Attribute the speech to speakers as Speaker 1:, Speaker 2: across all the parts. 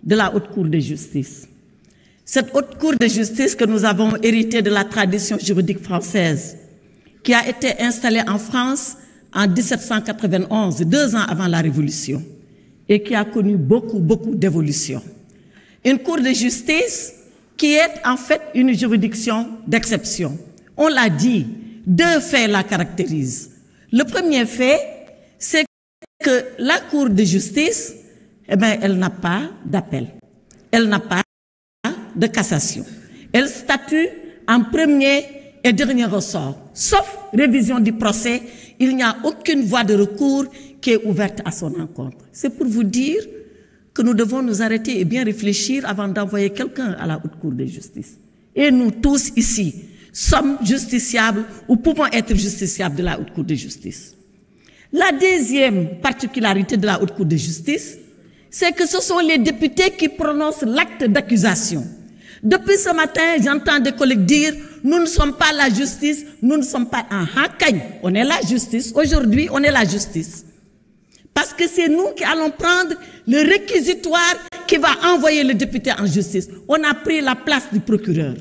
Speaker 1: de la Haute Cour de justice. Cette Haute Cour de justice que nous avons héritée de la tradition juridique française, qui a été installée en France en 1791, 2 ans avant la Révolution, et qui a connu beaucoup d'évolutions. Une Cour de justice qui est en fait une juridiction d'exception. On l'a dit, 2 faits la caractérisent. Le premier fait, c'est que la Cour de justice, elle n'a pas d'appel. Elle n'a pas de cassation. Elle statue en premier et dernier ressort. Sauf révision du procès, il n'y a aucune voie de recours qui est ouverte à son encontre. C'est pour vous dire que nous devons nous arrêter et bien réfléchir avant d'envoyer quelqu'un à la Haute Cour de justice. Et nous tous ici sommes justiciables ou pouvons être justiciables de la Haute Cour de justice. La deuxième particularité de la Haute Cour de justice, c'est que ce sont les députés qui prononcent l'acte d'accusation. Depuis ce matin, j'entends des collègues dire « Nous ne sommes pas la justice, nous ne sommes pas un hakaï. » On est la justice. Aujourd'hui, on est la justice. Parce que c'est nous qui allons prendre le réquisitoire qui va envoyer le député en justice. On a pris la place du procureur.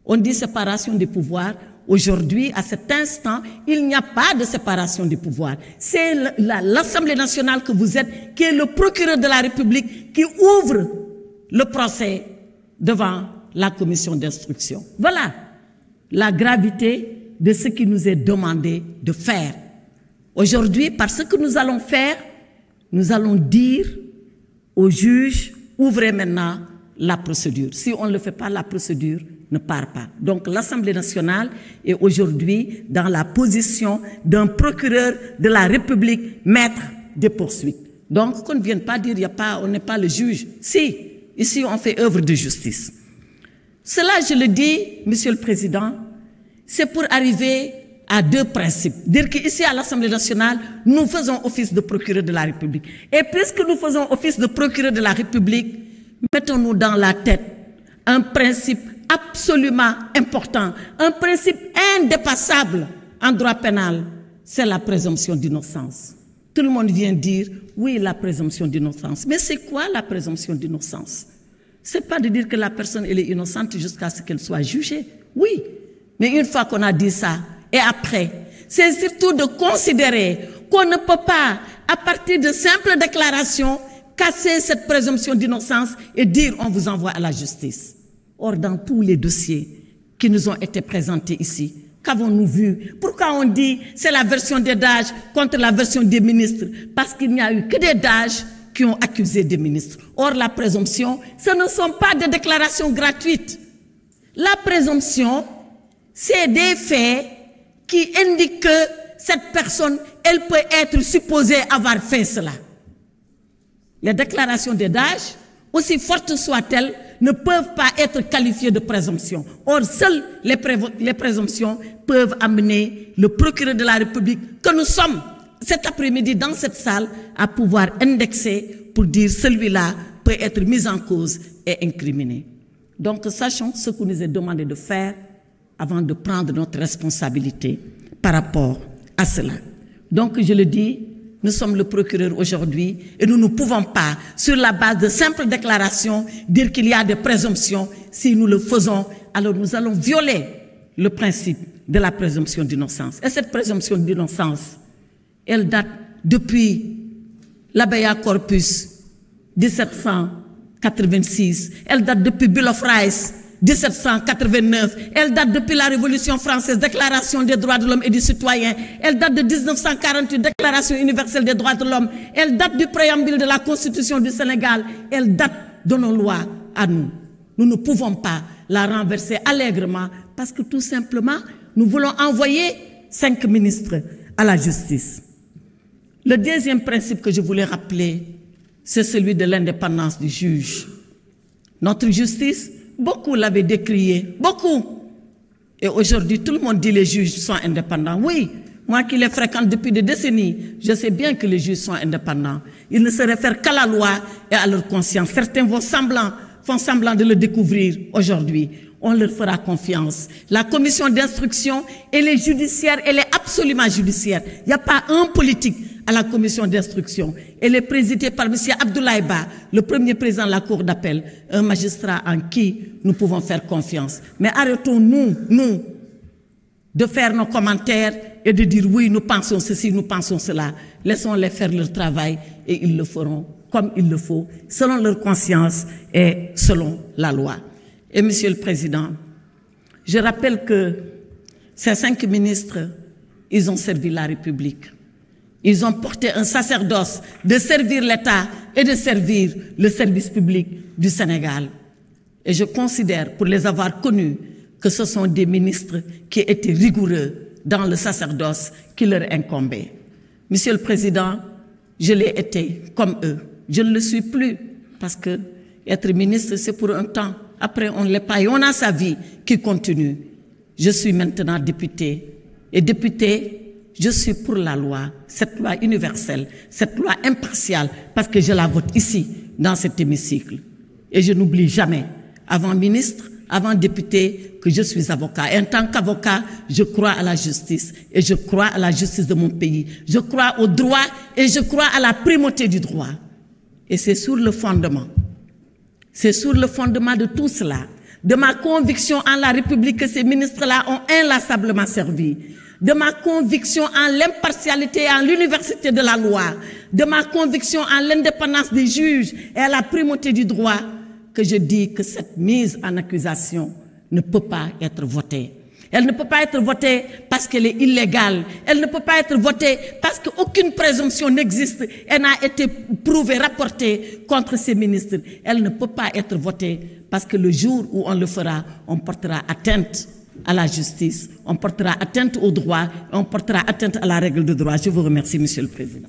Speaker 1: On dit séparation des pouvoirs. Aujourd'hui, à cet instant, il n'y a pas de séparation des pouvoirs. C'est l'Assemblée nationale que vous êtes, qui est le procureur de la République, qui ouvre le procès devant la commission d'instruction. Voilà la gravité de ce qui nous est demandé de faire. Aujourd'hui, par ce que nous allons faire, nous allons dire aux juges, ouvrez maintenant la procédure. Si on ne le fait pas, la procédure ne part pas. Donc l'Assemblée nationale est aujourd'hui dans la position d'un procureur de la République, maître des poursuites. Donc qu'on ne vienne pas dire on n'est pas le juge. Si, ici on fait œuvre de justice. Cela, je le dis, Monsieur le Président, c'est pour arriver à 2 principes. Dire qu'ici à l'Assemblée nationale, nous faisons office de procureur de la République. Et puisque nous faisons office de procureur de la République, mettons-nous dans la tête un principe absolument important, un principe indépassable en droit pénal, c'est la présomption d'innocence. Tout le monde vient dire, oui, la présomption d'innocence. Mais c'est quoi la présomption d'innocence? C'est pas de dire que la personne elle est innocente jusqu'à ce qu'elle soit jugée. Oui, mais une fois qu'on a dit ça, et après, c'est surtout de considérer qu'on ne peut pas, à partir de simples déclarations, casser cette présomption d'innocence et dire on vous envoie à la justice. Or, dans tous les dossiers qui nous ont été présentés ici, qu'avons-nous vu? Pourquoi on dit c'est la version des DAGE contre la version des ministres? Parce qu'il n'y a eu que des DAGE qui ont accusé des ministres. Or, la présomption, ce ne sont pas des déclarations gratuites. La présomption, c'est des faits qui indiquent que cette personne, elle peut être supposée avoir fait cela. Les déclarations des DAGE, aussi fortes soient-elles, ne peuvent pas être qualifiées de présomption. Or, seules les présomptions peuvent amener le procureur de la République, que nous sommes cet après-midi dans cette salle, à pouvoir indexer pour dire celui-là peut être mis en cause et incriminé. Donc, sachons ce qu'on nous est demandé de faire avant de prendre notre responsabilité par rapport à cela. Donc, je le dis, nous sommes le procureur aujourd'hui et nous ne pouvons pas, sur la base de simples déclarations, dire qu'il y a des présomptions. Si nous le faisons, alors nous allons violer le principe de la présomption d'innocence. Et cette présomption d'innocence, elle date depuis l'Habeas Corpus 1786, elle date depuis Bill of Rights 1789, elle date depuis la Révolution française, Déclaration des droits de l'homme et du citoyen, elle date de 1948, Déclaration universelle des droits de l'homme, elle date du préambule de la Constitution du Sénégal, elle date de nos lois à nous. Nous ne pouvons pas la renverser allègrement parce que tout simplement, nous voulons envoyer 5 ministres à la justice. Le deuxième principe que je voulais rappeler, c'est celui de l'indépendance du juge. Notre justice, beaucoup l'avaient décrié, beaucoup. Et aujourd'hui, tout le monde dit que les juges sont indépendants. Oui, moi qui les fréquente depuis des décennies, je sais bien que les juges sont indépendants. Ils ne se réfèrent qu'à la loi et à leur conscience. Certains font semblant de le découvrir aujourd'hui. On leur fera confiance. La commission d'instruction, elle est judiciaire, elle est absolument judiciaire. Il n'y a pas un politique à la commission d'instruction. Elle est présidée par M. Abdoulaye Ba, le premier président de la Cour d'appel, un magistrat en qui nous pouvons faire confiance. Mais arrêtons-nous, nous, de faire nos commentaires et de dire oui, nous pensons ceci, nous pensons cela. Laissons-les faire leur travail et ils le feront comme il le faut, selon leur conscience et selon la loi. Et Monsieur le Président, je rappelle que ces 5 ministres, ils ont servi la République. Ils ont porté un sacerdoce de servir l'État et de servir le service public du Sénégal. Et je considère, pour les avoir connus, que ce sont des ministres qui étaient rigoureux dans le sacerdoce qui leur incombait. Monsieur le Président, je l'ai été comme eux. Je ne le suis plus parce que être ministre, c'est pour un temps. Après, on ne l'est pas et on a sa vie qui continue. Je suis maintenant député. Et député, je suis pour la loi, cette loi universelle, cette loi impartiale, parce que je la vote ici, dans cet hémicycle. Et je n'oublie jamais, avant ministre, avant député, que je suis avocat. Et en tant qu'avocat, je crois à la justice. Et je crois à la justice de mon pays. Je crois au droit et je crois à la primauté du droit. Et c'est sur le fondement de tout cela, de ma conviction en la République que ces ministres-là ont inlassablement servi, de ma conviction en l'impartialité et en l'université de la loi, de ma conviction en l'indépendance des juges et à la primauté du droit, que je dis que cette mise en accusation ne peut pas être votée. Elle ne peut pas être votée parce qu'elle est illégale. Elle ne peut pas être votée parce qu'aucune présomption n'existe et n'a été prouvée, rapportée contre ces ministres. Elle ne peut pas être votée parce que le jour où on le fera, on portera atteinte à la justice, on portera atteinte au droit, on portera atteinte à la règle de droit. Je vous remercie, Monsieur le Président.